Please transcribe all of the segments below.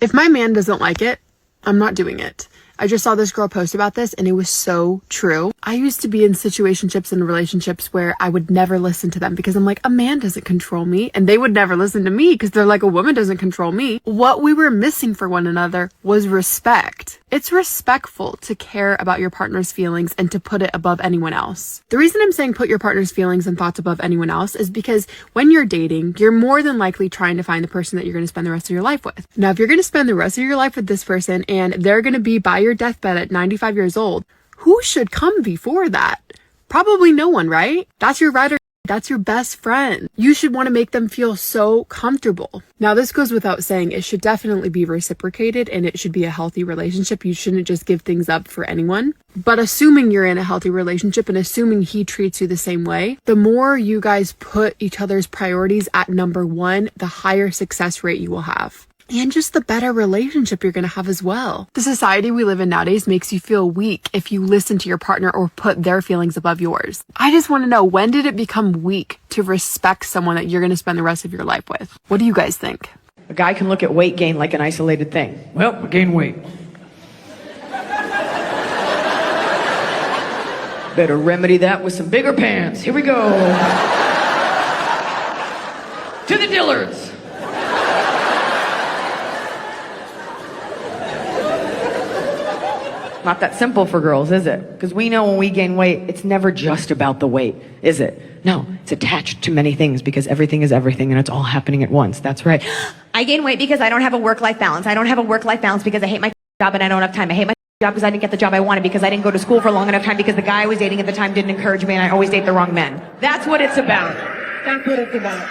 If my man doesn't like it, I'm not doing it. I just saw this girl post about this and it was so true. I used to be in situationships and relationships where I would never listen to them because I'm like, a man doesn't control me, and they would never listen to me because they're like, a woman doesn't control me. What we were missing for one another was respect. It's respectful to care about your partner's feelings and to put it above anyone else. The reason I'm saying put your partner's feelings and thoughts above anyone else is because when you're dating, you're more than likely trying to find the person that you're going to spend the rest of your life with. Now, if you're going to spend the rest of your life with this person and they're going to be by your deathbed at 95 years old, who should come before that? Probably no one, right? That's your ride or that's your best friend. You should want to make them feel so comfortable. Now, this goes without saying, it should definitely be reciprocated and it should be a healthy relationship. You shouldn't just give things up for anyone. But assuming you're in a healthy relationship and assuming he treats you the same way, the more you guys put each other's priorities at number one, the higher success rate you will have. And just the better relationship you're going to have as well. The society we live in nowadays makes you feel weak if you listen to your partner or put their feelings above yours. I just want to know, when did it become weak to respect someone that you're going to spend the rest of your life with? What do you guys think? A guy can look at weight gain like an isolated thing. Well, I gained weight. Better remedy that with some bigger pants. Here we go. To the Dillards. Not that simple for girls, is it? Because we know when we gain weight, it's never just about the weight, is it? No, it's attached to many things because everything is everything and it's all happening at once. That's right. I gain weight because I don't have a work-life balance. I don't have a work-life balance because I hate my job and I don't have time. I hate my job because I didn't get the job I wanted, because I didn't go to school for long enough time, because the guy I was dating at the time didn't encourage me and I always date the wrong men. That's what it's about. That's what it's about.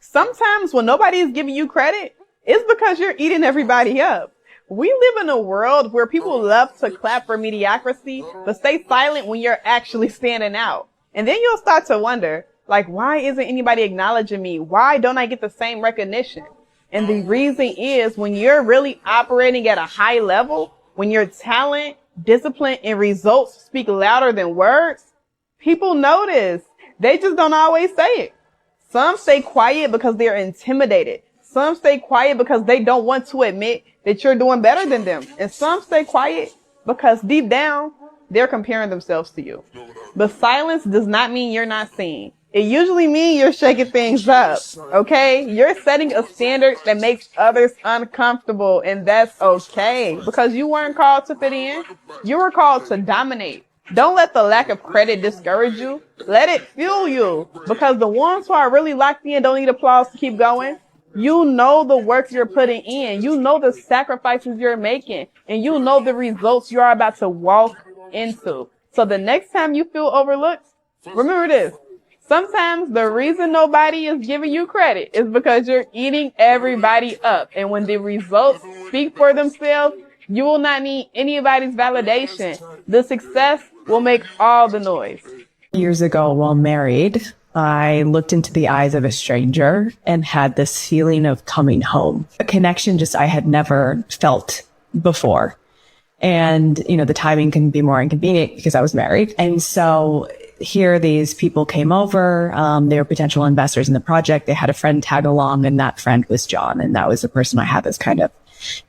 Sometimes when nobody is giving you credit, it's because you're eating everybody up. We live in a world where people love to clap for mediocrity, but stay silent when you're actually standing out. And then you'll start to wonder, like, why isn't anybody acknowledging me? Why don't I get the same recognition? And the reason is, when you're really operating at a high level, when your talent, discipline, and results speak louder than words, people notice. They just don't always say it. Some stay quiet because they're intimidated. Some stay quiet because they don't want to admit that you're doing better than them. And some stay quiet because deep down, they're comparing themselves to you. But silence does not mean you're not seen. It usually means you're shaking things up, okay? You're setting a standard that makes others uncomfortable, and that's okay, because you weren't called to fit in. You were called to dominate. Don't let the lack of credit discourage you. Let it fuel you, because the ones who are really locked in don't need applause to keep going. You know the work you're putting in. You know the sacrifices you're making. And you know the results you are about to walk into. So the next time you feel overlooked, remember this. Sometimes the reason nobody is giving you credit is because you're eating everybody up. And when the results speak for themselves, you will not need anybody's validation. The success will make all the noise. Years ago, while married, I looked into the eyes of a stranger and had this feeling of coming home, a connection just I had never felt before. And, you know, the timing can be more inconvenient because I was married. And so here these people came over. They were potential investors in the project. They had a friend tag along, and that friend was John. And that was the person I had this kind of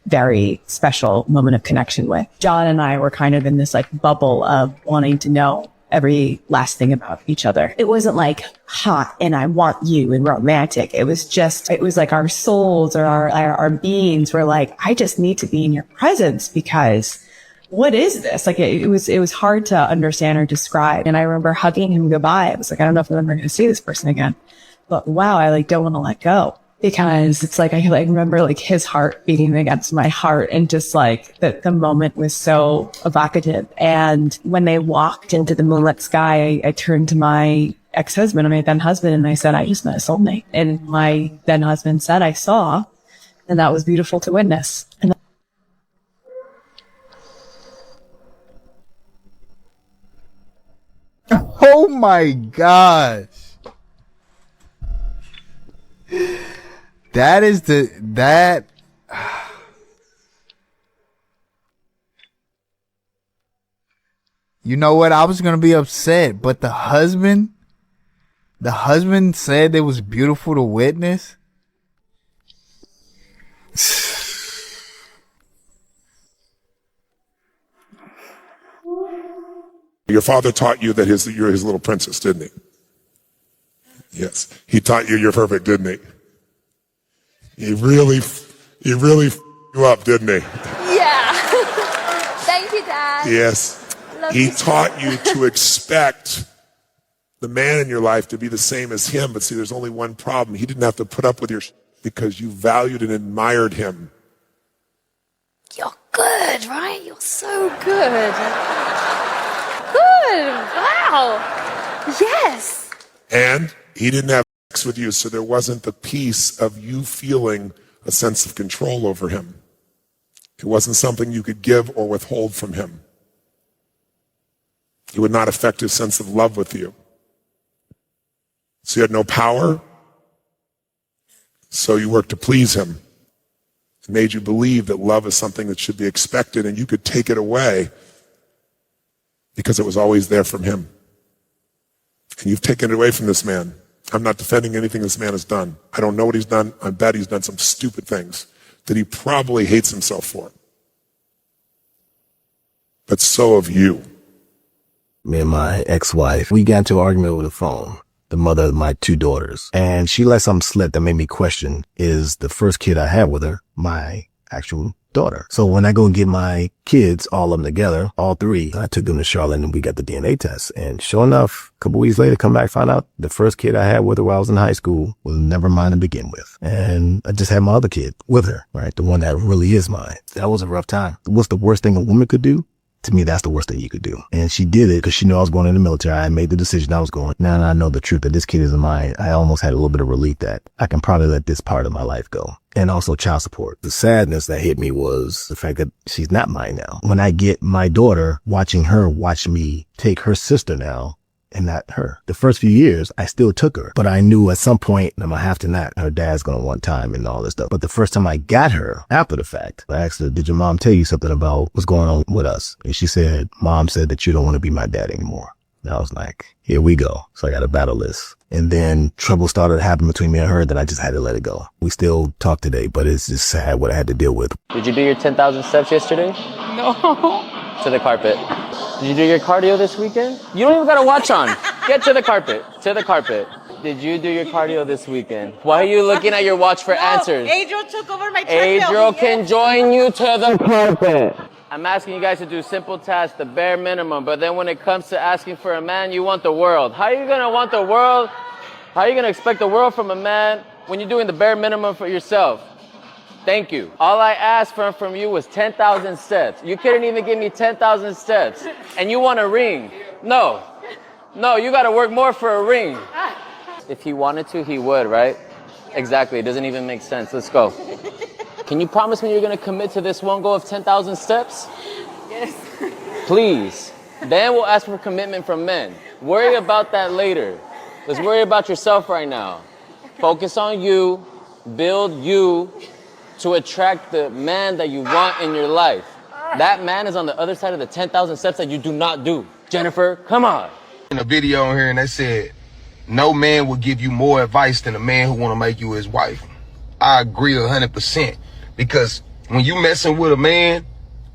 very special moment of connection with. John and I were kind of in this like bubble of wanting to know every last thing about each other. It wasn't like hot and I want you and romantic. It was just, it was like our souls or our beings were like, I just need to be in your presence, because what is this? Like it was hard to understand or describe. And I remember hugging him goodbye. I was like, I don't know if I'm ever going to see this person again, but wow, I like don't want to let go. Because it's like, I like remember like his heart beating against my heart, and just like the moment was so evocative. And when they walked into the moonlit sky, I turned to my ex-husband, my then husband, and I said, I just met a soulmate. And my then husband said, I saw, and that was beautiful to witness. And oh my gosh. That is that. You know what? I was going to be upset, but the husband said it was beautiful to witness. Your father taught you that you're his little princess, didn't he? Yes. He taught you you're perfect, didn't he? He really you up, didn't he? Yeah. Thank you, Dad. Yes. He taught you to expect the man in your life to be the same as him. But see, there's only one problem. He didn't have to put up with your because you valued and admired him. You're good, right? You're so good. Good. Wow. Yes. And he didn't have sex with you, so there wasn't the piece of you feeling a sense of control over him. It wasn't something you could give or withhold from him. It would not affect his sense of love with you. So you had no power, so you worked to please him. It made you believe that love is something that should be expected and you could take it away because it was always there from him. And you've taken it away from this man. I'm not defending anything this man has done. I don't know what he's done. I bet he's done some stupid things that he probably hates himself for. But so have you. Me and my ex-wife, we got into an argument over the phone, the mother of my 2 daughters. And she let something slip that made me question, is the first kid I had with her my actual daughter? So when I go and get my kids, all of them together, all 3, I took them to Charlotte and we got the DNA test. And sure enough, a couple weeks later, come back, find out the first kid I had with her while I was in high school was never mine to begin with. And I just had my other kid with her, right? The one that really is mine. That was a rough time. What's the worst thing a woman could do? To me, that's the worst thing you could do. And she did it because she knew I was going in the military. I made the decision I was going. Now that I know the truth that this kid isn't mine, I almost had a little bit of relief that I can probably let this part of my life go. And also child support. The sadness that hit me was the fact that she's not mine now. When I get my daughter, watching her watch me take her sister now, and not her. The first few years, I still took her, but I knew at some point I'm gonna have to not. Her dad's gonna want time and all this stuff. But the first time I got her, after the fact, I asked her, did your mom tell you something about what's going on with us? And she said, Mom said that you don't want to be my dad anymore. And I was like, here we go. So I got to battle this. And then trouble started happening between me and her that I just had to let it go. We still talk today, but it's just sad what I had to deal with. Did you do your 10,000 steps yesterday? No. To the carpet. Did you do your cardio this weekend? You don't even got a watch on. Get to the carpet. To the carpet. Did you do your cardio this weekend? Why are you looking at your watch for answers? Adriel took over my treadmill. Adriel can join you to the carpet. I'm asking you guys to do simple tasks, the bare minimum, but then when it comes to asking for a man, you want the world. How are you gonna want the world? How are you gonna expect the world from a man when you're doing the bare minimum for yourself? Thank you. All I asked from you was 10,000 steps. You couldn't even give me 10,000 steps. And you want a ring. No. No, you gotta work more for a ring. If he wanted to, he would, right? Exactly, it doesn't even make sense. Let's go. Can you promise me you're gonna commit to this one goal of 10,000 steps? Yes. Please. Then we'll ask for commitment from men. Worry about that later. Let's worry about yourself right now. Focus on you, build you, to attract the man that you want in your life. That man is on the other side of the 10,000 steps that you do not do. Jennifer, come on. In a video on here, and they said, no man will give you more advice than a man who want to make you his wife. I agree 100%. Because when you messing with a man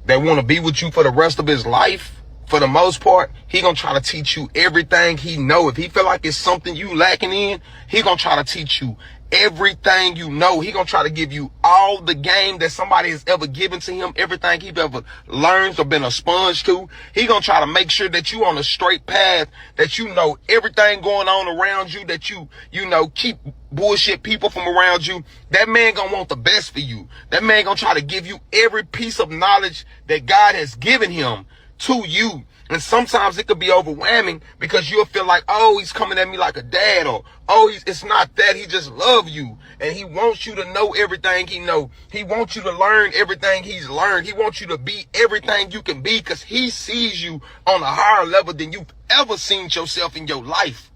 that want to be with you for the rest of his life, for the most part, he gonna try to teach you everything he know. If he feel like it's something you lacking in, he gonna try to teach you everything you know. He gonna try to give you all the game that somebody has ever given to him, everything he ever learned or been a sponge to. He gonna try to make sure that you on a straight path, that you know everything going on around you, that you know, keep bullshit people from around you. That man gonna want the best for you. That man gonna try to give you every piece of knowledge that God has given him to you. And sometimes it could be overwhelming because you'll feel like, oh, he's coming at me like a dad, or, oh, it's not that. He just loves you. And he wants you to know everything he know. He wants you to learn everything he's learned. He wants you to be everything you can be because he sees you on a higher level than you've ever seen yourself in your life.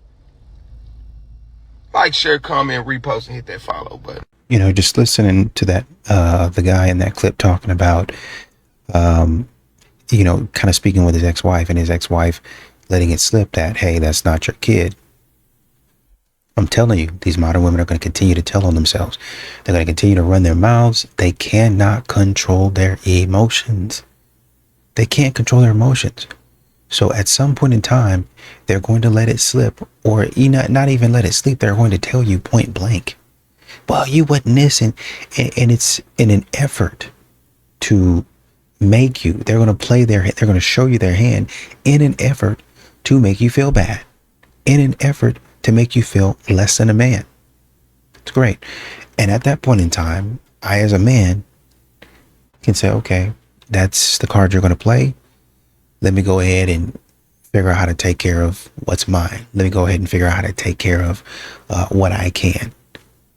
Like, share, comment, repost, and hit that follow button. You know, just listening to that, the guy in that clip talking about, you know, kind of speaking with his ex-wife and his ex-wife letting it slip that, hey, that's not your kid. I'm telling you, these modern women are going to continue to tell on themselves. They're going to continue to run their mouths. They cannot control their emotions. They can't control their emotions. So at some point in time, they're going to let it slip, or not even let it sleep. They're going to tell you point blank, well, you wasn't this. And it's in an effort to make you, they're going to show you their hand in an effort to make you feel bad, in an effort to make you feel less than a man. It's great. And at that point in time, I, as a man, can say, okay, that's the card you're going to play. Let me go ahead and figure out how to take care of what's mine. Let me go ahead and figure out how to take care of what I can.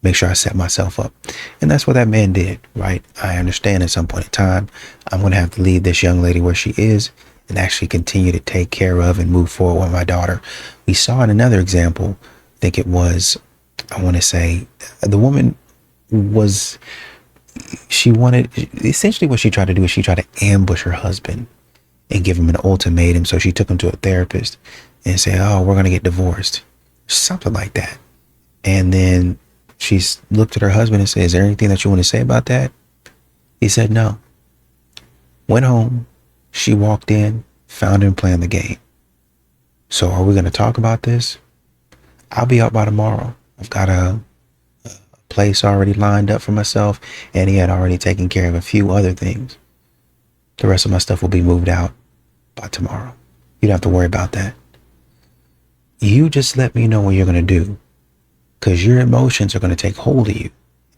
Make sure I set myself up. And that's what that man did, right? I understand at some point in time, I'm going to have to leave this young lady where she is and actually continue to take care of and move forward with my daughter. We saw in another example, I think it was, I want to say, the woman was, essentially what she tried to do is she tried to ambush her husband and give him an ultimatum. So she took him to a therapist and said, oh, we're going to get divorced. Something like that. And then she looked at her husband and said, is there anything that you want to say about that? He said no. Went home. She walked in, found him playing the game. So are we going to talk about this? I'll be out by tomorrow. I've got a place already lined up for myself, and he had already taken care of a few other things. The rest of my stuff will be moved out by tomorrow. You don't have to worry about that. You just let me know what you're going to do, because your emotions are going to take hold of you,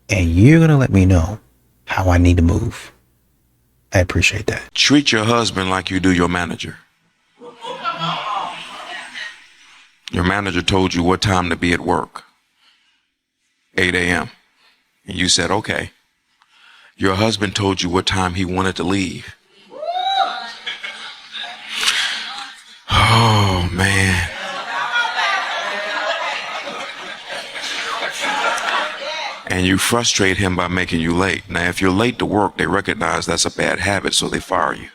and you're going to let me know how I need to move. I appreciate that. Treat your husband like you do your manager. Your manager told you what time to be at work. 8 a.m. And you said, okay. Your husband told you what time he wanted to leave. Oh, man. And you frustrate him by making you late. Now, if you're late to work, they recognize that's a bad habit, so they fire you.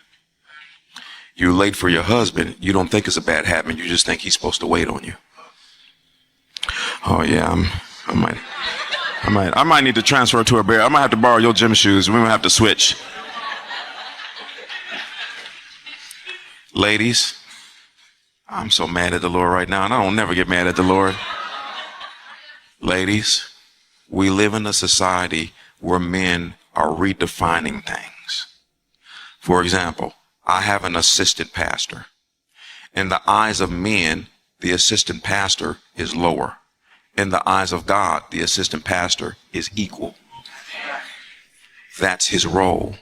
You're late for your husband. You don't think it's a bad habit. You just think he's supposed to wait on you. Oh, yeah, I might need to transfer to a bear. I might have to borrow your gym shoes. We might have to switch. Ladies, I'm so mad at the Lord right now, and I don't never get mad at the Lord. Ladies, we live in a society where men are redefining things. For example, I have an assistant pastor. In the eyes of men, the assistant pastor is lower. In the eyes of God, the assistant pastor is equal. That's his role.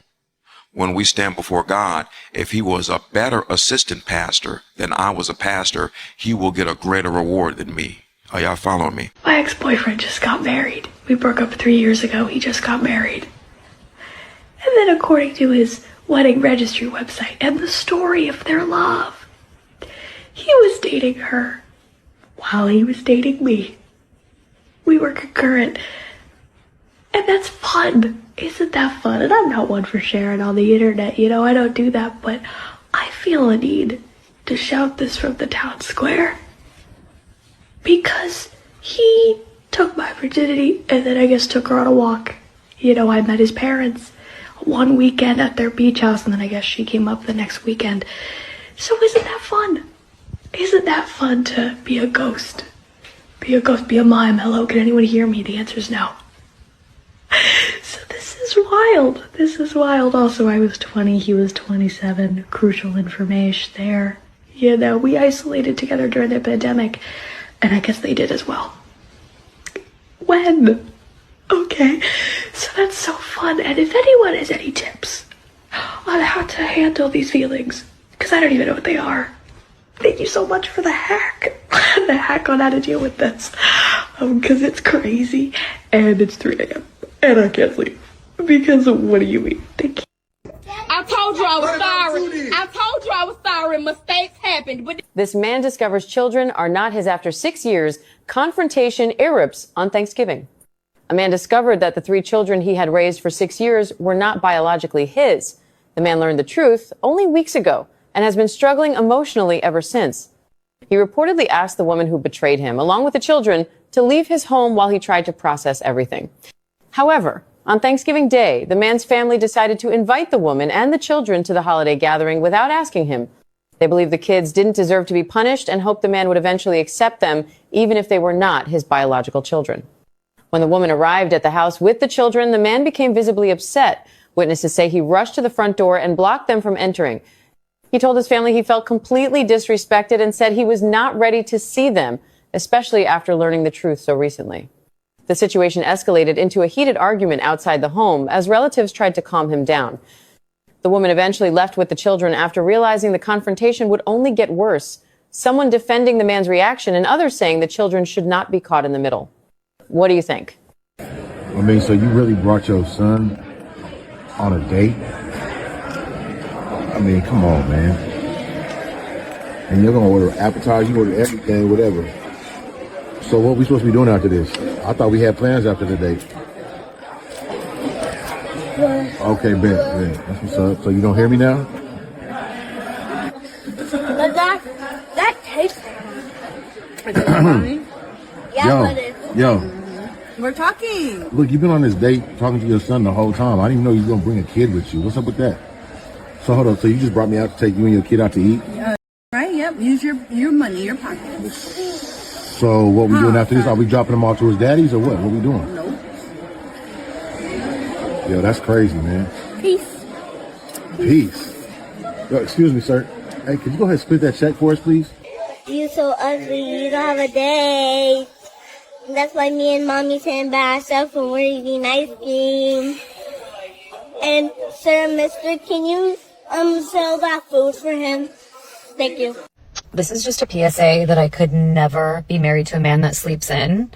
When we stand before God, if he was a better assistant pastor than I was a pastor, he will get a greater reward than me. Are y'all following me? My ex-boyfriend just got married. We broke up 3 years ago. He just got married. And then according to his wedding registry website and the story of their love, he was dating her while he was dating me. We were concurrent. And that's fun. Isn't that fun? And I'm not one for sharing on the internet, I don't do that, but I feel a need to shout this from the town square. Because he took my virginity and then I guess took her on a walk. I met his parents one weekend at their beach house, and then I guess she came up the next weekend. So isn't that fun? Isn't that fun to be a ghost? Be a ghost, be a mime. Hello, can anyone hear me? The answer is no. So this is wild. This is wild. Also, I was 20, he was 27. Crucial information there. We isolated together during the pandemic, and I guess they did as well. When? Okay, so that's so fun. And if anyone has any tips on how to handle these feelings, because I don't even know what they are, thank you so much for the hack. The hack on how to deal with this. Because it's crazy, and it's 3 a.m. and I can't sleep. Because what do you mean? Thank you. I told you I was sorry. I told you I was sorry. Mistakes happened. But this man discovers children are not his after 6 years. Confrontation erupts on Thanksgiving. A man discovered that the 3 children he had raised for 6 years were not biologically his. The man learned the truth only weeks ago and has been struggling emotionally ever since. He reportedly asked the woman who betrayed him, along with the children, to leave his home while he tried to process everything. However, on Thanksgiving Day, the man's family decided to invite the woman and the children to the holiday gathering without asking him. They believe the kids didn't deserve to be punished and hoped the man would eventually accept them, even if they were not his biological children. When the woman arrived at the house with the children, the man became visibly upset. Witnesses say he rushed to the front door and blocked them from entering. He told his family he felt completely disrespected and said he was not ready to see them, especially after learning the truth so recently. The situation escalated into a heated argument outside the home as relatives tried to calm him down. The woman eventually left with the children after realizing the confrontation would only get worse, someone defending the man's reaction and others saying the children should not be caught in the middle. What do you think? I mean, so you really brought your son on a date? I mean, come on, man. And you're going to order appetizers, you order everything, whatever. So what are we supposed to be doing after this? I thought we had plans after the date. Okay, bet. That's what's up. So you don't hear me now? But that tastes Yo. We're talking. Look, you've been on this date talking to your son the whole time. I didn't even know you were going to bring a kid with you. What's up with that? So hold on. So you just brought me out to take you and your kid out to eat? Right, yep. Use your money, your pocket. So what we doing after this? Are we dropping him off to his daddy's or what? What we doing? Nope. Yo, that's crazy, man. Peace. Peace. Yo, excuse me, sir. Hey, could you go ahead and split that check for us, please? You so ugly, you don't have a day. That's why me and mommy sent by ourselves when we're eating ice cream. And sir, mister, can you sell that food for him? Thank you. This is just a PSA that I could never be married to a man that sleeps in.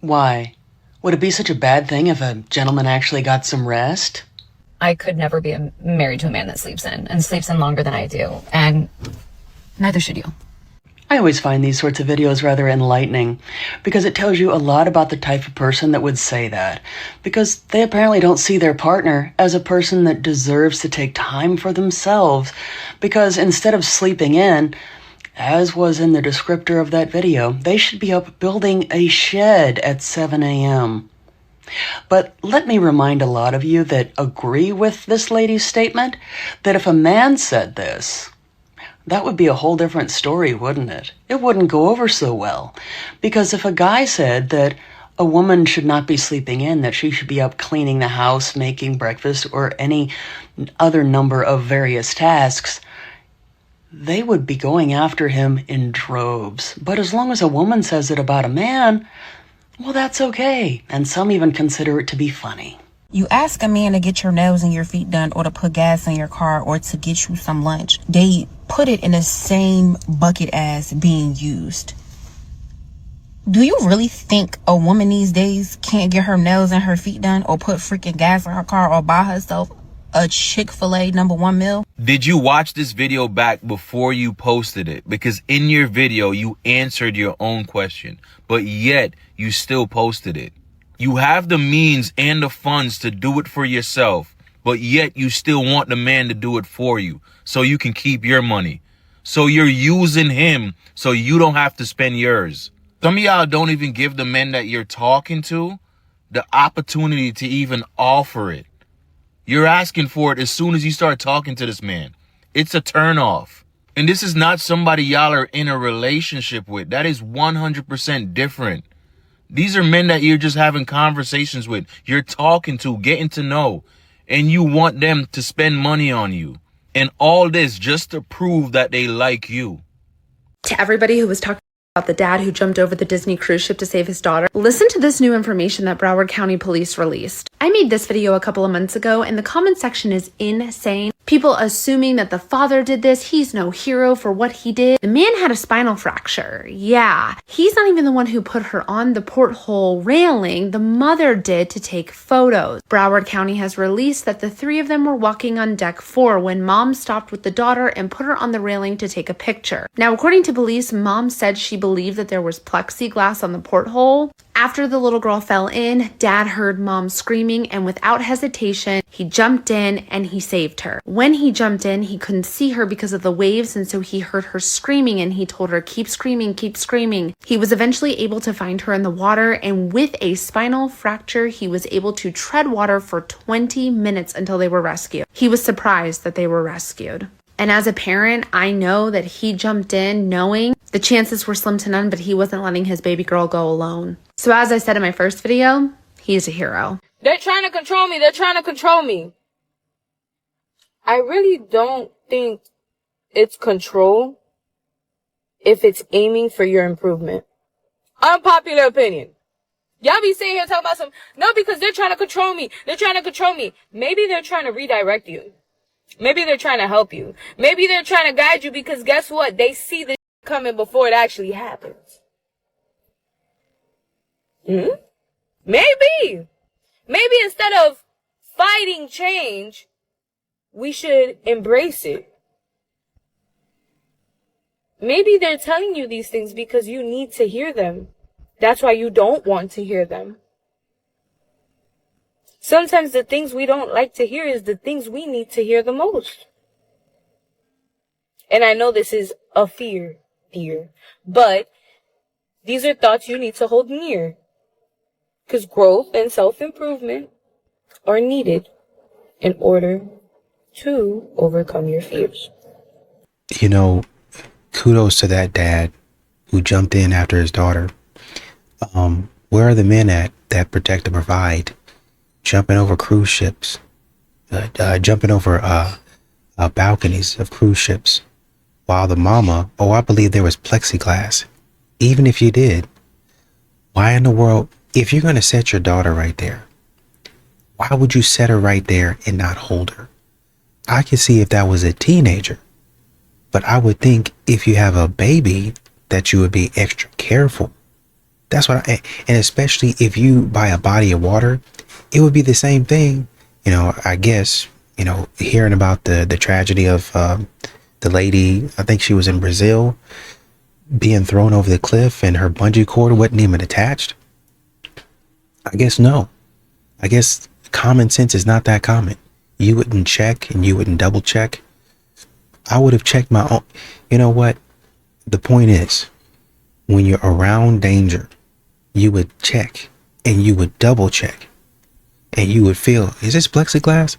Why? Would it be such a bad thing if a gentleman actually got some rest? I could never be married to a man that sleeps in and sleeps in longer than I do. And neither should you. I always find these sorts of videos rather enlightening because it tells you a lot about the type of person that would say that, because they apparently don't see their partner as a person that deserves to take time for themselves, because instead of sleeping in, as was in the descriptor of that video, they should be up building a shed at 7 a.m. But let me remind a lot of you that agree with this lady's statement that if a man said this, that would be a whole different story, wouldn't it? It wouldn't go over so well. Because if a guy said that a woman should not be sleeping in, that she should be up cleaning the house, making breakfast, or any other number of various tasks, they would be going after him in droves. But as long as a woman says it about a man, well, that's okay. And some even consider it to be funny. You ask a man to get your nails and your feet done, or to put gas in your car, or to get you some lunch. They put it in the same bucket as being used. Do you really think a woman these days can't get her nails and her feet done, or put freaking gas in her car, or buy herself a Chick-fil-A #1 meal? Did you watch this video back before you posted it? Because in your video, you answered your own question, but yet you still posted it. You have the means and the funds to do it for yourself, but yet you still want the man to do it for you so you can keep your money. So you're using him so you don't have to spend yours. Some of y'all don't even give the men that you're talking to the opportunity to even offer it. You're asking for it as soon as you start talking to this man. It's a turnoff. And this is not somebody y'all are in a relationship with. That is 100% different. These are men that you're just having conversations with. You're talking to, getting to know, and you want them to spend money on you. And all this just to prove that they like you. To everybody who was talking about the dad who jumped over the Disney cruise ship to save his daughter, listen to this new information that Broward County Police released. I made this video a couple of months ago, and the comment section is insane. People assuming that the father did this. He's no hero for what he did. The man had a spinal fracture. Yeah, he's not even the one who put her on the porthole railing. The mother did to take photos. Broward County has released that the three of them were walking on deck 4 when mom stopped with the daughter and put her on the railing to take a picture. Now, according to police, mom said she believed that there was plexiglass on the porthole. After the little girl fell in, dad heard mom screaming, and without hesitation, he jumped in and he saved her. When he jumped in, he couldn't see her because of the waves, and so he heard her screaming, and he told her, keep screaming, keep screaming. He was eventually able to find her in the water, and with a spinal fracture, he was able to tread water for 20 minutes until they were rescued. He was surprised that they were rescued. And as a parent, I know that he jumped in knowing the chances were slim to none, but he wasn't letting his baby girl go alone. So as I said in my first video, he's a hero. They're trying to control me. They're trying to control me. I really don't think it's control if it's aiming for your improvement. Unpopular opinion. Y'all be sitting here talking about no, because they're trying to control me. They're trying to control me. Maybe they're trying to redirect you. Maybe they're trying to help you. Maybe they're trying to guide you because guess what? They see this coming before it actually happens. Maybe. Maybe instead of fighting change, we should embrace it. Maybe they're telling you these things because you need to hear them. That's why you don't want to hear them. Sometimes the things we don't like to hear is the things we need to hear the most. And I know this is a fear, but these are thoughts you need to hold near. Because growth and self-improvement are needed in order to overcome your fears. You know, kudos to that dad who jumped in after his daughter. Where are the men at that protect and provide? Jumping over cruise ships, jumping over balconies of cruise ships, while the mama, I believe there was plexiglass. Even if you did, why in the world, if you're going to set your daughter right there, why would you set her right there and not hold her? I could see if that was a teenager, but I would think if you have a baby that you would be extra careful. That's what and especially if you buy a body of water, it would be the same thing. You know, I guess, you know, hearing about the tragedy of the lady, I think she was in Brazil, being thrown over the cliff and her bungee cord wasn't even attached. I guess no. I guess common sense is not that common. You wouldn't check and you wouldn't double check. I would have checked my own. You know what? The point is, when you're around danger, you would check and you would double check and you would feel, is this plexiglass?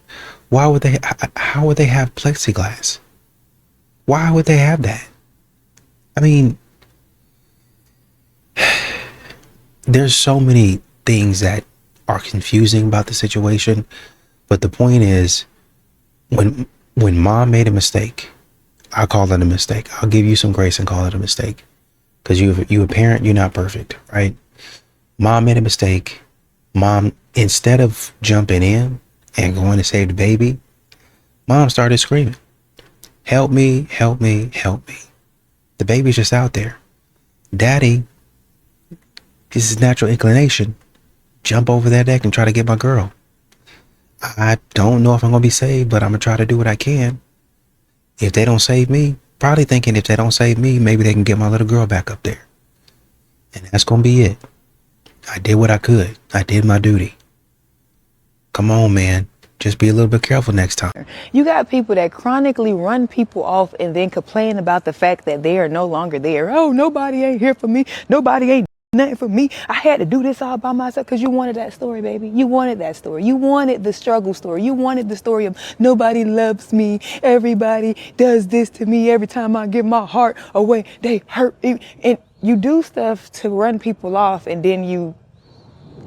Why would they, how would they have plexiglass? Why would they have that? I mean, there's so many things that are confusing about the situation, but the point is, when mom made a mistake, I call it a mistake. I'll give you some grace and call it a mistake, because you a parent, you're not perfect, right? Mom made a mistake. Mom, instead of jumping in and going to save the baby, mom started screaming, "Help me, help me, help me." The baby's just out there. Daddy, this is natural inclination. Jump over that deck and try to get my girl. I don't know if I'm going to be saved, but I'm going to try to do what I can. If they don't save me, probably thinking if they don't save me, maybe they can get my little girl back up there. And that's going to be it. I did what I could. I did my duty. Come on, man. Just be a little bit careful next time. You got people that chronically run people off and then complain about the fact that they are no longer there. Oh, nobody ain't here for me. Nobody ain't nothing for me. I had to do this all by myself, because you wanted that story, baby. You wanted that story. You wanted the struggle story. You wanted the story of nobody loves me. Everybody does this to me. Every time I give my heart away, they hurt me. And you do stuff to run people off, and then you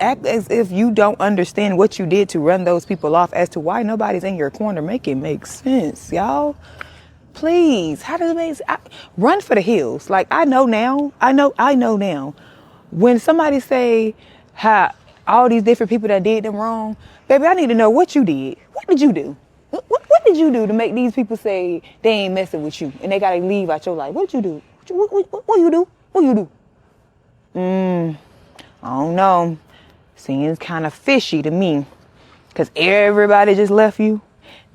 act as if you don't understand what you did to run those people off as to why nobody's in your corner. Make it make sense, y'all. Please, how does it make sense? Run for the hills. Like, I know now. When somebody say how all these different people that did them wrong, baby, I need to know what you did. What did you do? What did you do to make these people say they ain't messing with you and they gotta leave out your life? What you do? What you do? What you do? I don't know. Seems kind of fishy to me, because everybody just left you.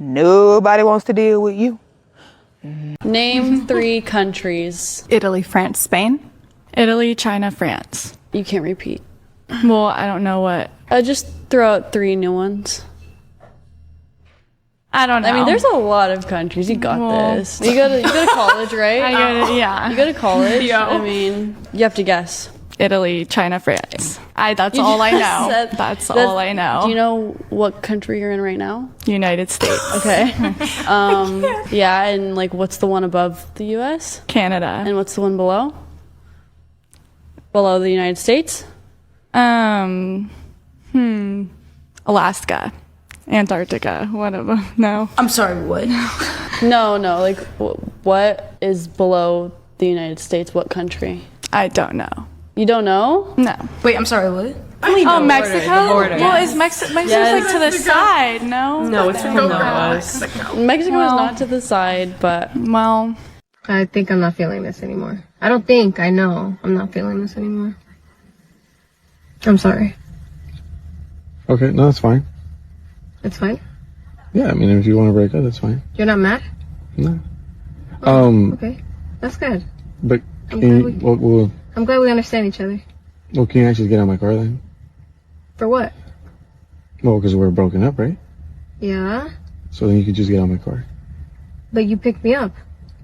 Nobody wants to deal with you. Name 3 countries. Italy, France, Spain. Italy, China, France. You can't repeat. Well, I don't know what. Just throw out 3 new ones. I don't know. I mean, there's a lot of countries. You got this. You go to college, right? Yeah. You go to college. Yo. I mean, you have to guess. Italy, China, France. That's all I know. That's all I know. Do you know what country you're in right now? United States. Okay. Yeah, and like, what's the one above the U.S.? Canada. And what's the one below? Below the United States? Alaska. Antarctica. One of them. No. I'm sorry, what? No. Like, what is below the United States? What country? I don't know. You don't know? No. Wait, I'm sorry, what? Oh, Mexico? The border. Well, is Mexico's like to the side, no? No, it's from us. Mexico is not to the side, but... Well... I think I'm not feeling this anymore. I don't think, I know I'm not feeling this anymore. I'm sorry. Okay, no, that's fine. It's fine? Yeah, I mean, if you want to break up, that's fine. You're not mad? No. Okay. That's good. But I'm can glad you, I'm glad we understand each other. well, can you actually get out of my car then? For what? Well, because we're broken up, right? Yeah? So then you could just get out of my car. But you picked me up.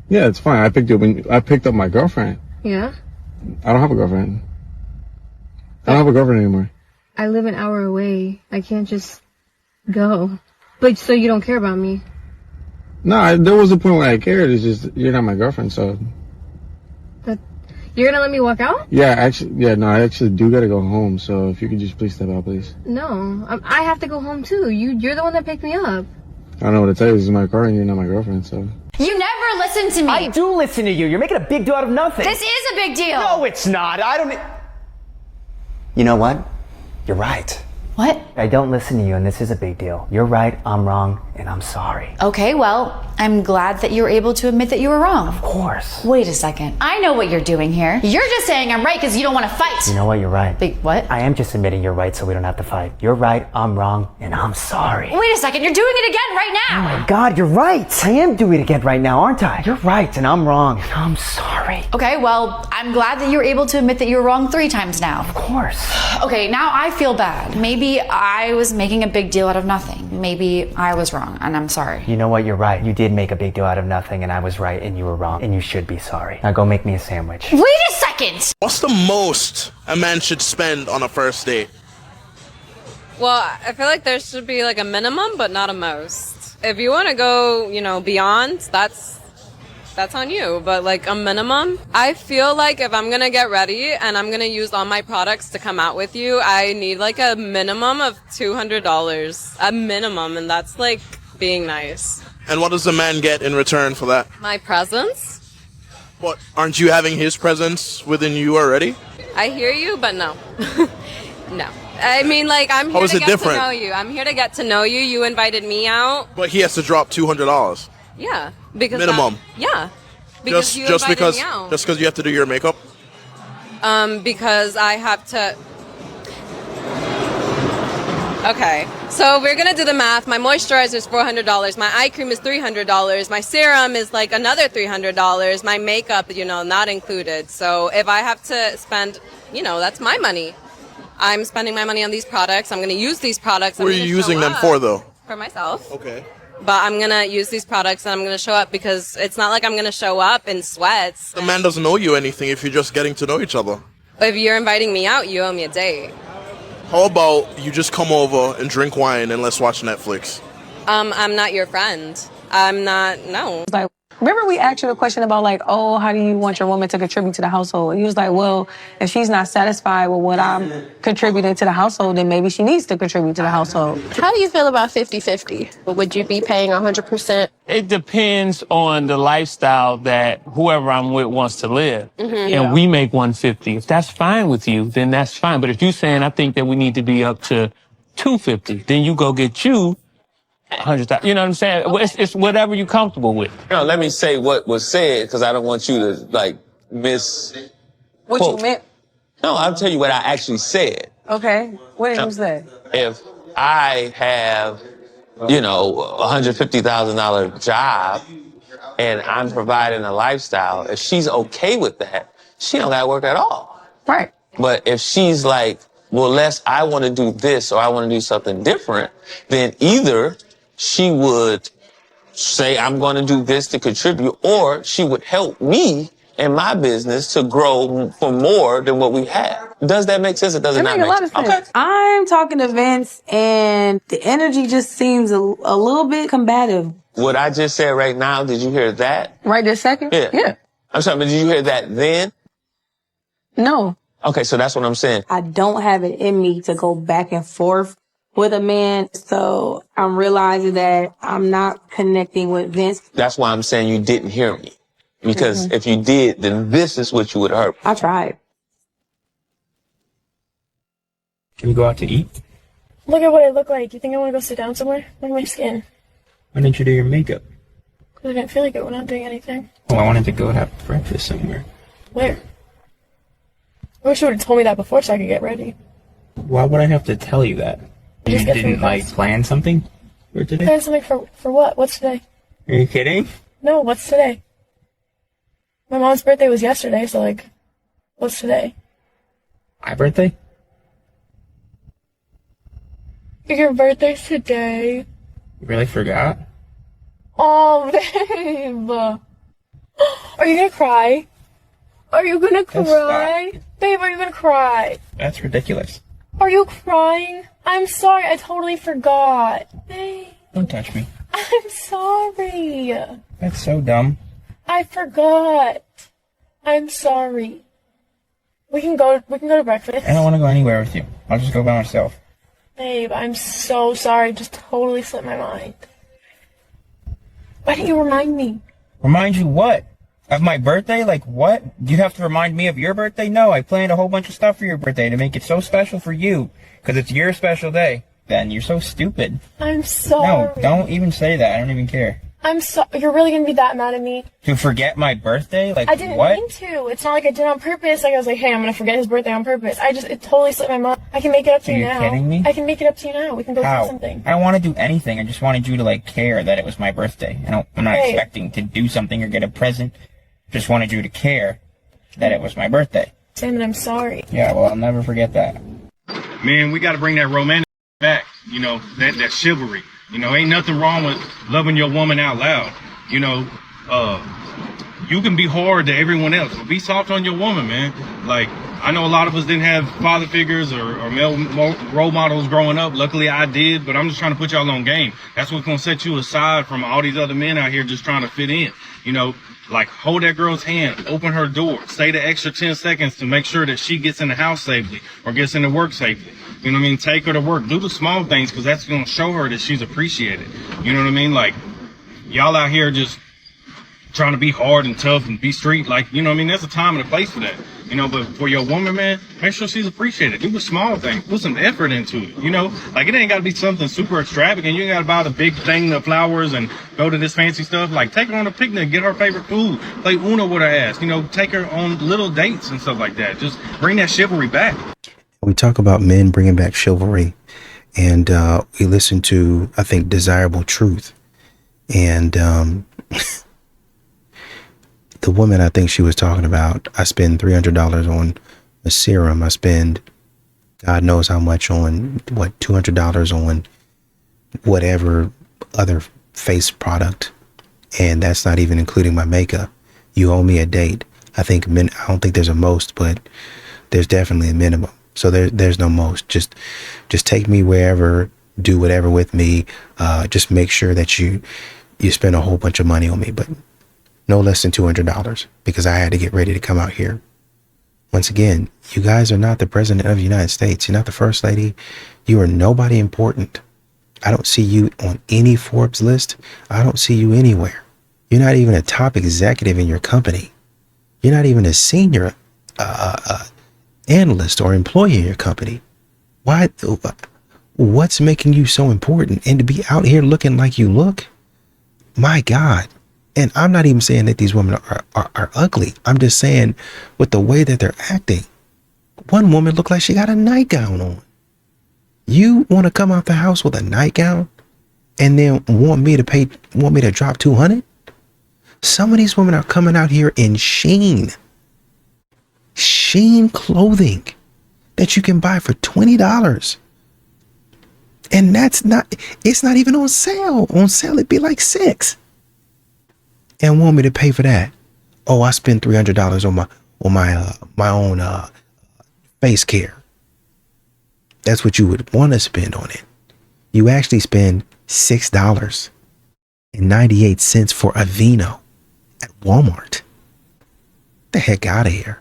Yeah, it's fine. I picked up my girlfriend. Yeah? I don't have a girlfriend. I don't have a girlfriend anymore. I live an hour away. I can't just go. But so you don't care about me? No, there was a point where I cared. It's just, you're not my girlfriend, so. You're gonna let me walk out? I actually do gotta go home, so if you could just please step out, please. No. I have to go home too. You're the one that picked me up. I don't know what to tell you. This is my car and you're not my girlfriend, so. You never listen to me. I do listen to you. You're making a big deal out of nothing. This is a big deal. No, it's not. You know what? You're right. What? I don't listen to you, and this is a big deal. You're right, I'm wrong, and I'm sorry. Okay, well, I'm glad that you were able to admit that you were wrong. Of course. Wait a second. I know what you're doing here. You're just saying I'm right because you don't want to fight. You know what? You're right. Wait, what? I am just admitting you're right so we don't have to fight. You're right, I'm wrong, and I'm sorry. Wait a second. You're doing it again right now. Oh my God, you're right. I am doing it again right now, aren't I? You're right, and I'm wrong, and I'm sorry. Okay, well, I'm glad that you were able to admit that you were wrong 3 times now. Of course. Okay, now I feel bad. Maybe I was making a big deal out of nothing. Maybe I was wrong, and I'm sorry. You know what? You're right. You did make a big deal out of nothing, and I was right, and you were wrong, and you should be sorry. Now go make me a sandwich. Wait a second! What's the most a man should spend on a first date? Well, I feel like there should be like a minimum, but not a most. If you want to go, beyond, that's on you. But like a minimum, I feel like if I'm gonna get ready and I'm gonna use all my products to come out with you, I need like a minimum of $200. A minimum, and that's like being nice. And what does the man get in return for that? My presence? What, aren't you having his presence within you already? I hear you, but no. No. I mean, like, I'm here to get to know you. I'm here to get to know you. You invited me out. But he has to drop $200. Yeah. Because minimum. Yeah. Because you invited me out. Just because you have to do your makeup? Because I have to... Okay, so we're gonna do the math. My moisturizer is $400. My eye cream is $300. My serum is like another $300. My makeup, not included. So if I have to spend, that's my money. I'm spending my money on these products. I'm gonna use these products. Who are you using them for, though? For myself. Okay. But I'm gonna use these products and I'm gonna show up because it's not like I'm gonna show up in sweats. The man doesn't owe you anything if you're just getting to know each other. If you're inviting me out, you owe me a date. How about you just come over and drink wine and let's watch Netflix? I'm not your friend. I'm not, no. Like, remember we asked you the question about like, oh, how do you want your woman to contribute to the household? And he was like, well, if she's not satisfied with what I'm contributing to the household, then maybe she needs to contribute to the household. How do you feel about 50-50? Would you be paying 100%? It depends on the lifestyle that whoever I'm with wants to live. Mhm. And we make 150. If that's fine with you, then that's fine. But if you're saying, I think that we need to be up to 250, then you go get you 100,000. You know what I'm saying? It's whatever you're comfortable with. Let me say what was said, because I don't want you to, miss... What you meant? No, I'll tell you what I actually said. Okay. What did you say? If I have, $150,000 job and I'm providing a lifestyle, if she's okay with that, she don't gotta work at all. Right. But if she's like, well, I want to do this or I want to do something different, then either she would say, I'm going to do this to contribute, or she would help me and my business to grow for more than what we have. Does that make sense? It does It not makes a make lot of sense. sense. I'm talking to Vince, and the energy just seems a little bit combative. What I just said right now, did you hear that? Right this second? Yeah. I'm sorry, but did you hear that then? No. Okay, so that's what I'm saying. I don't have it in me to go back and forth with a man, so I'm realizing that I'm not connecting with Vince. That's why I'm saying you didn't hear me. Because if you did, then this is what you would have heard. I tried. Can we go out to eat? Look at what I look like. You think I want to go sit down somewhere? Look at my skin. Why didn't you do your makeup? Because I didn't feel like it when I'm doing anything. Oh, I wanted to go have breakfast somewhere. Where? I wish you would have told me that before so I could get ready. Why would I have to tell you that? You Just get didn't food like like plan something for today? Plan something for what? What's today? Are you kidding? No, what's today? My mom's birthday was yesterday, so like, what's today? My birthday? Your birthday's today. You really forgot? Oh, babe. Are you gonna cry? Are you gonna cry? Babe, are you gonna cry? That's ridiculous. Are you crying? I'm sorry, I totally forgot. Babe, Don't touch me. I'm sorry. That's so dumb. I forgot. I'm sorry. We can go to breakfast. I don't want to go anywhere with you. I'll just go by myself. Babe, I'm so sorry. Just totally slipped my mind. Why didn't you remind me? Remind you what? Of my birthday? Like what? Do you have to remind me of your birthday? No, I planned a whole bunch of stuff for your birthday to make it so special for you. Because it's your special day. Ben, you're so stupid. I'm sorry. No, don't even say that. I don't even care. I'm so. You're really gonna be that mad at me? To forget my birthday? Like I didn't what? mean to. It's not like I did it on purpose. Like I was like, hey, I'm gonna forget his birthday on purpose. It totally slipped my mind. I can make it up to Are you you now. kidding me? I can make it up to you now. We can go How? do something. I don't want to do anything. I just wanted you to like care that it was my birthday. I'm not Hey. expecting to do something or get a present. Just wanted you to care that it was my birthday. Sam, and I'm sorry. Yeah, well, I'll never forget that. Man, we got to bring that romantic back. You know, that chivalry. You know, ain't nothing wrong with loving your woman out loud. You know, you can be hard to everyone else, but be soft on your woman, man. Like, I know a lot of us didn't have father figures or male role models growing up. Luckily, I did, but I'm just trying to put y'all on game. That's what's going to set you aside from all these other men out here just trying to fit in. You know, like hold that girl's hand, open her door, stay the extra 10 seconds to make sure that she gets in the house safely or gets into work safely. You know what I mean? Take her to work. Do the small things because that's going to show her that she's appreciated. You know what I mean? Like, y'all out here just trying to be hard and tough and be street. Like, you know what I mean? There's a time and a place for that. You know, but for your woman, man, make sure she's appreciated. Do the small things. Put some effort into it. You know, like it ain't got to be something super extravagant. You ain't got to buy the big thing of flowers and go to this fancy stuff. Like, take her on a picnic, get her favorite food, play Uno with her ass. You know, take her on little dates and stuff like that. Just bring that chivalry back. We talk about men bringing back chivalry, and we listen to, I think, Desirable Truth. And the woman I think she was talking about, I spend $300 on a serum. I spend God knows how much on, $200 on whatever other face product. And that's not even including my makeup. You owe me a date. I don't think there's a most, but there's definitely a minimum. So there's no most. Just take me wherever, do whatever with me. Just make sure that you spend a whole bunch of money on me, but no less than $200 because I had to get ready to come out here. Once again, you guys are not the president of the United States. You're not the first lady. You are nobody important. I don't see you on any Forbes list. I don't see you anywhere. You're not even a top executive in your company. You're not even a senior analyst or employee in your company. Why? What's making you so important? And to be out here looking like you look? My God. And I'm not even saying that these women are ugly. I'm just saying with the way that they're acting. One woman looked like she got a nightgown on. You want to come out the house with a nightgown and then want me to drop $200? Some of these women are coming out here in Shein clothing that you can buy for $20. And it's not even on sale. On sale, it'd be like $6. And want me to pay for that. Oh, I spend $300 on my own face care. That's what you would want to spend on it. You actually spend $6.98 for Aveeno at Walmart. The heck out of here.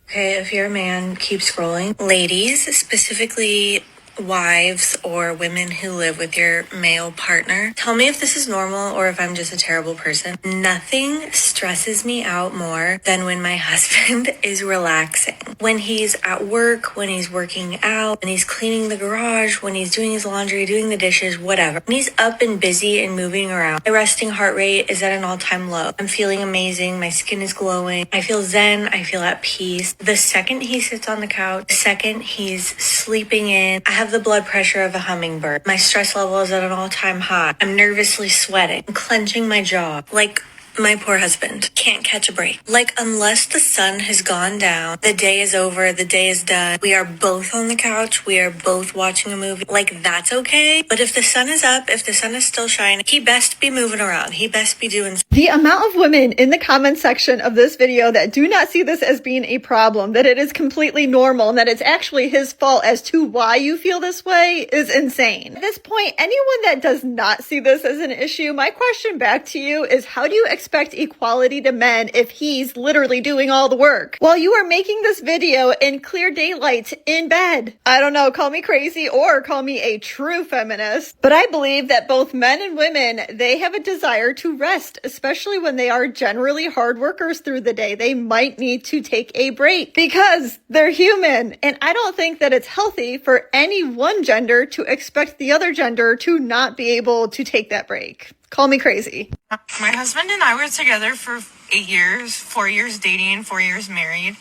Okay, if you're a man, keep scrolling. Ladies, specifically wives or women who live with your male partner, tell me if this is normal or if I'm just a terrible person. Nothing stresses me out more than when my husband is relaxing. When he's at work, when he's working out, when he's cleaning the garage, when he's doing his laundry, doing the dishes, whatever. When he's up and busy and moving around, my resting heart rate is at an all-time low. I'm feeling amazing. My skin is glowing. I feel zen. I feel at peace. The second he sits on the couch, the second he's sleeping in, I have the blood pressure of a hummingbird. My stress level is at an all-time high. I'm nervously sweating. I'm clenching my jaw. Like my poor husband can't catch a break. Like, unless the sun has gone down, the day is over, the day is done. We are both on the couch. We are both watching a movie. Like, that's okay. But if the sun is up, if the sun is still shining, he best be moving around. He best be doing something. The amount of women in the comment section of this video that do not see this as being a problem, that it is completely normal, and that it's actually his fault as to why you feel this way is insane. At this point, anyone that does not see this as an issue, my question back to you is, how do you expect equality to men if he's literally doing all the work while you are making this video in clear daylight in bed? I don't know, call me crazy or call me a true feminist, but I believe that both men and women, they have a desire to rest, especially when they are generally hard workers through the day. They might need to take a break because they're human, and I don't think that it's healthy for any one gender to expect the other gender to not be able to take that break. Call me crazy. My husband and I were together for 8 years, 4 years dating, 4 years married,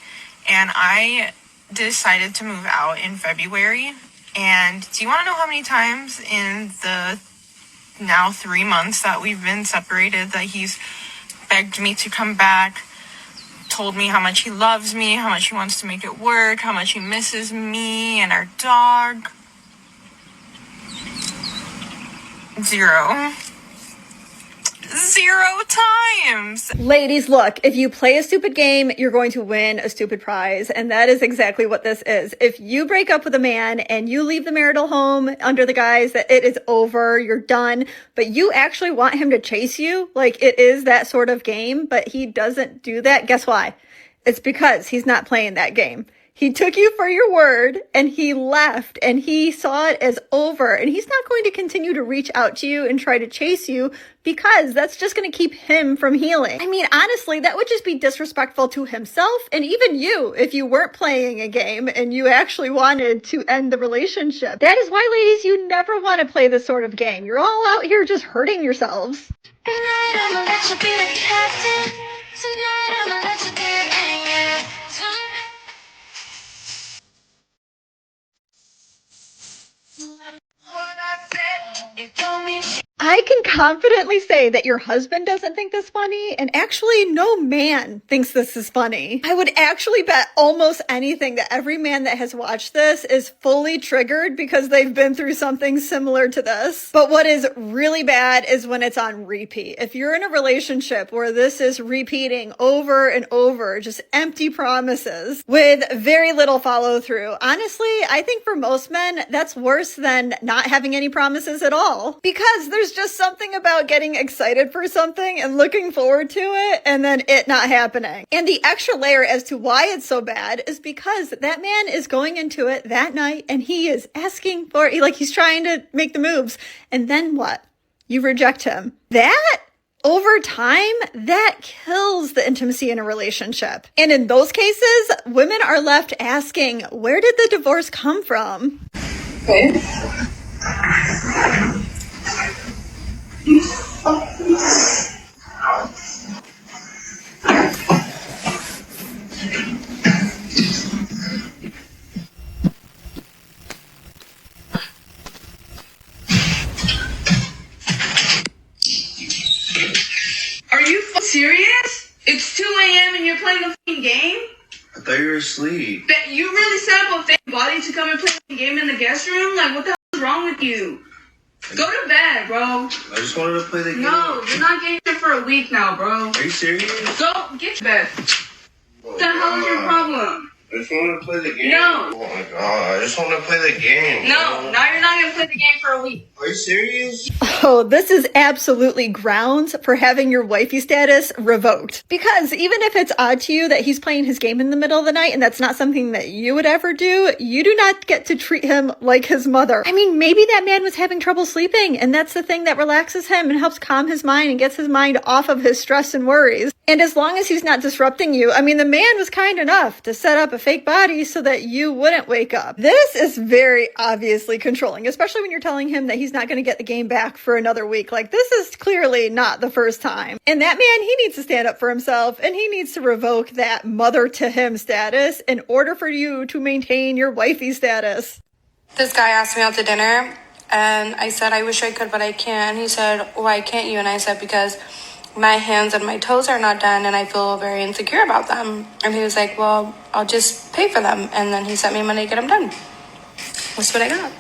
and I decided to move out in February. And do you want to know how many times in the now 3 months that we've been separated that he's begged me to come back, told me how much he loves me, how much he wants to make it work, how much he misses me and our dog? 0 times. Ladies, look, if you play a stupid game, you're going to win a stupid prize. And that is exactly what this is. If you break up with a man and you leave the marital home under the guise that it is over, you're done, but you actually want him to chase you, like it is that sort of game, but he doesn't do that, guess why? It's because he's not playing that game. He took you for your word and he left and he saw it as over, and he's not going to continue to reach out to you and try to chase you because that's just going to keep him from healing. I mean, honestly, that would just be disrespectful to himself and even you if you weren't playing a game and you actually wanted to end the relationship. That is why, ladies, you never want to play this sort of game. You're all out here just hurting yourselves. Tonight I'ma let you be the captain. Tonight I'ma let you be I can confidently say that your husband doesn't think this funny, and actually no man thinks this is funny. I would actually bet almost anything that every man that has watched this is fully triggered because they've been through something similar to this. But what is really bad is when it's on repeat. If you're in a relationship where this is repeating over and over, just empty promises with very little follow through, honestly, I think for most men, that's worse than not having any promises at all. Because there's just something about getting excited for something and looking forward to it and then it not happening. And the extra layer as to why it's so bad is because that man is going into it that night and he is asking for, like, he's trying to make the moves. And then what? You reject him. That, over time, that kills the intimacy in a relationship. And in those cases, women are left asking, where did the divorce come from? Okay. Are you serious? It's 2 a.m. and you're playing a f***ing game? I thought you were asleep. That you really set up a fake body to come and play a game in the guest room? Like, what the hell is wrong with you? Go to bed, bro. I just wanted to play the game. No, you're not getting it for a week now, bro. Are you serious? Go get to bed. What the hell is your problem? I just want to play the game. No. Oh my god, I just want to play the game. No, now you're not gonna play the game for a week. Are you serious? Oh, this is absolutely grounds for having your wifey status revoked. Because even if it's odd to you that he's playing his game in the middle of the night and that's not something that you would ever do, you do not get to treat him like his mother. I mean, maybe that man was having trouble sleeping and that's the thing that relaxes him and helps calm his mind and gets his mind off of his stress and worries. And as long as he's not disrupting you, I mean, the man was kind enough to set up a fake body so that you wouldn't wake up. This is very obviously controlling, especially when you're telling him that he's not going to get the game back for another week. Like, this is clearly not the first time. And that man, he needs to stand up for himself and he needs to revoke that mother to him status in order for you to maintain your wifey status. This guy asked me out to dinner and I said, I wish I could, but I can't. He said, why can't you? And I said, because my hands and my toes are not done and I feel very insecure about them. And he was like, well, I'll just pay for them. And then he sent me money to get them done. That's what I got.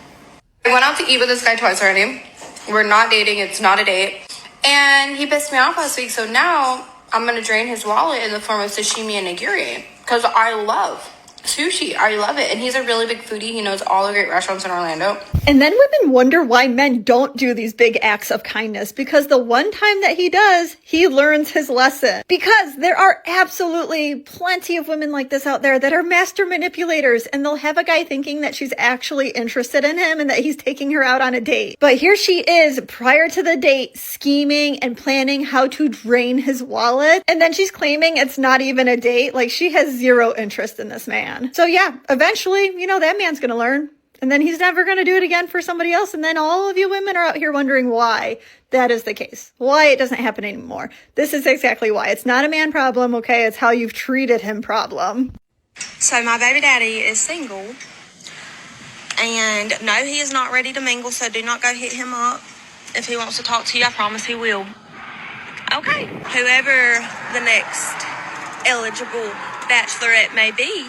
I went out to eat with this guy twice already. We're not dating. It's not a date. And he pissed me off last week. So now I'm going to drain his wallet in the form of sashimi and nigiri. Because I love sushi. I love it. And he's a really big foodie. He knows all the great restaurants in Orlando. And then women wonder why men don't do these big acts of kindness, because the one time that he does, he learns his lesson. Because there are absolutely plenty of women like this out there that are master manipulators, and they'll have a guy thinking that she's actually interested in him and that he's taking her out on a date. But here she is prior to the date scheming and planning how to drain his wallet. And then she's claiming it's not even a date. Like, she has zero interest in this man. So yeah, eventually, you know, that man's gonna learn. And then he's never going to do it again for somebody else. And then all of you women are out here wondering why that is the case. Why it doesn't happen anymore. This is exactly why. It's not a man problem, okay? It's how you've treated him problem. So my baby daddy is single. And no, he is not ready to mingle. So do not go hit him up. If he wants to talk to you, I promise he will. Okay. Whoever the next eligible bachelorette may be,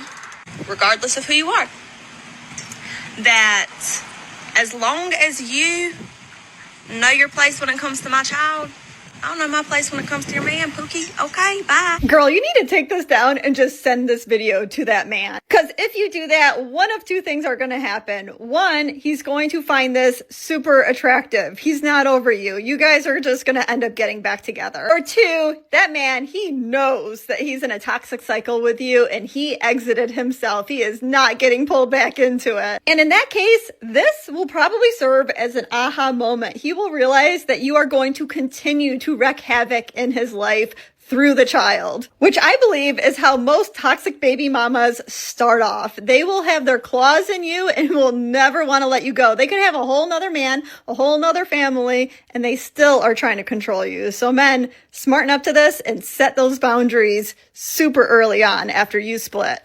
regardless of who you are, that as long as you know your place when it comes to my child, I don't know my place when it comes to your man, Pookie. Okay, bye. Girl, you need to take this down and just send this video to that man. Because if you do that, one of two things are going to happen. One, he's going to find this super attractive. He's not over you. You guys are just going to end up getting back together. Or two, that man, he knows that he's in a toxic cycle with you and he exited himself. He is not getting pulled back into it. And in that case, this will probably serve as an aha moment. He will realize that you are going to continue to wreak havoc in his life through the child, which I believe is how most toxic baby mamas start off. They will have their claws in you and will never want to let you go. They could have a whole nother man, a whole nother family, and they still are trying to control you. So men, smarten up to this and set those boundaries super early on after you split.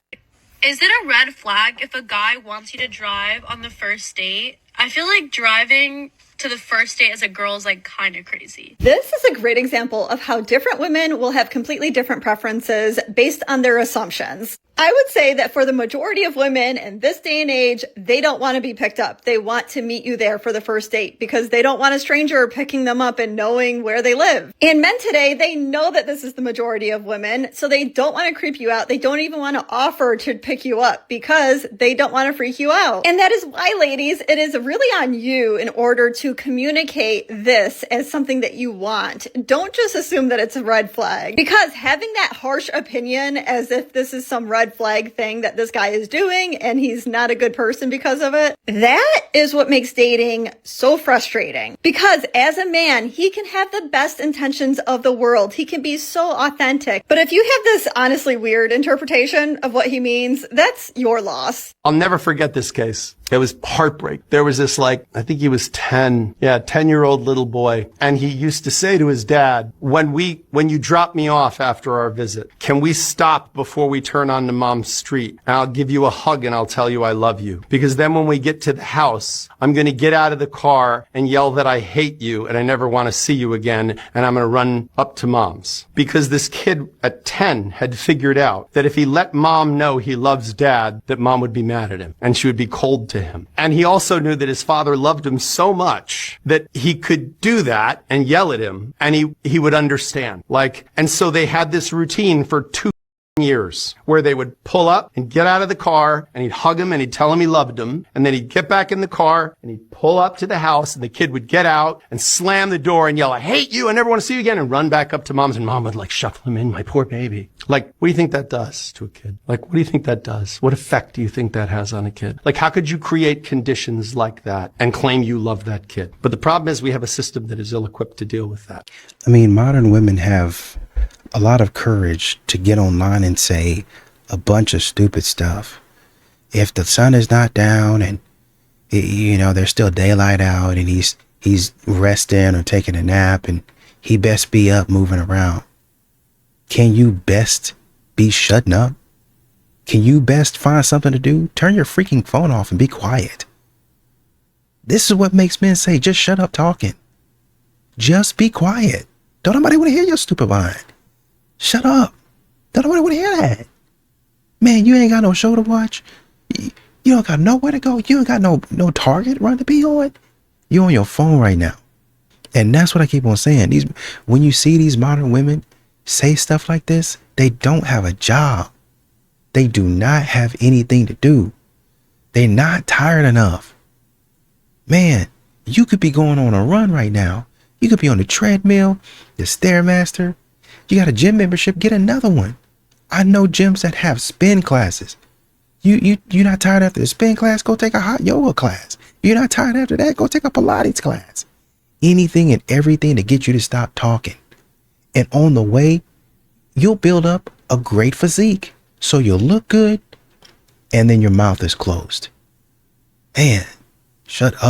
Is it a red flag if a guy wants you to drive on the first date? I feel like driving to the first date as a girl is like kind of crazy. This is a great example of how different women will have completely different preferences based on their assumptions. I would say that for the majority of women in this day and age, they don't want to be picked up. They want to meet you there for the first date because they don't want a stranger picking them up and knowing where they live. And men today, they know that this is the majority of women, so they don't want to creep you out. They don't even want to offer to pick you up because they don't want to freak you out. And that is why, ladies, it is really on you in order to communicate this as something that you want. Don't just assume that it's a red flag, because having that harsh opinion as if this is some red flag thing that this guy is doing and he's not a good person because of it, that is what makes dating so frustrating. Because as a man, he can have the best intentions of the world. He can be so authentic. But if you have this honestly weird interpretation of what he means, that's your loss. I'll never forget this case. It was heartbreak. There was this, I think he was 10-year-old little boy. And he used to say to his dad, when you drop me off after our visit, can we stop before we turn onto Mom's street? And I'll give you a hug and I'll tell you I love you. Because then when we get to the house, I'm going to get out of the car and yell that I hate you and I never want to see you again. And I'm going to run up to Mom's. Because this kid at 10 had figured out that if he let Mom know he loves Dad, that Mom would be mad at him and she would be cold to to him. And he also knew that his father loved him so much that he could do that and yell at him and he would understand. And so they had this routine for 2 years where they would pull up and get out of the car and he'd hug him and he'd tell him he loved him. And then he'd get back in the car and he'd pull up to the house and the kid would get out and slam the door and yell, "I hate you. I never want to see you again," and run back up to mom's, and mom would shuffle him in, "My poor baby." What do you think that does to a kid? What do you think that does? What effect do you think that has on a kid? How could you create conditions like that and claim you love that kid? But the problem is we have a system that is ill-equipped to deal with that. I mean, modern women have a lot of courage to get online and say a bunch of stupid stuff. If the sun is not down and there's still daylight out and he's resting or taking a nap and he best be up moving around. Can you best be shutting up? Can you best find something to do? Turn your freaking phone off and be quiet. This is what makes men say, just shut up talking. Just be quiet. Don't nobody want to hear your stupid mind. Shut up. Don't nobody want to hear that. Man, you ain't got no show to watch. You don't got nowhere to go. You ain't got no target run to be on. You on your phone right now. And that's what I keep on saying. When you see these modern women say stuff like this, they don't have a job. They do not have anything to do. They're not tired enough. Man, you could be going on a run right now. You could be on the treadmill, the Stairmaster. You got a gym membership, get another one. I know gyms that have spin classes. You're not tired after the spin class, go take a hot yoga class. You're not tired after that, go take a Pilates class. Anything and everything to get you to stop talking. And on the way, you'll build up a great physique. So you'll look good, and then your mouth is closed. Man, shut up.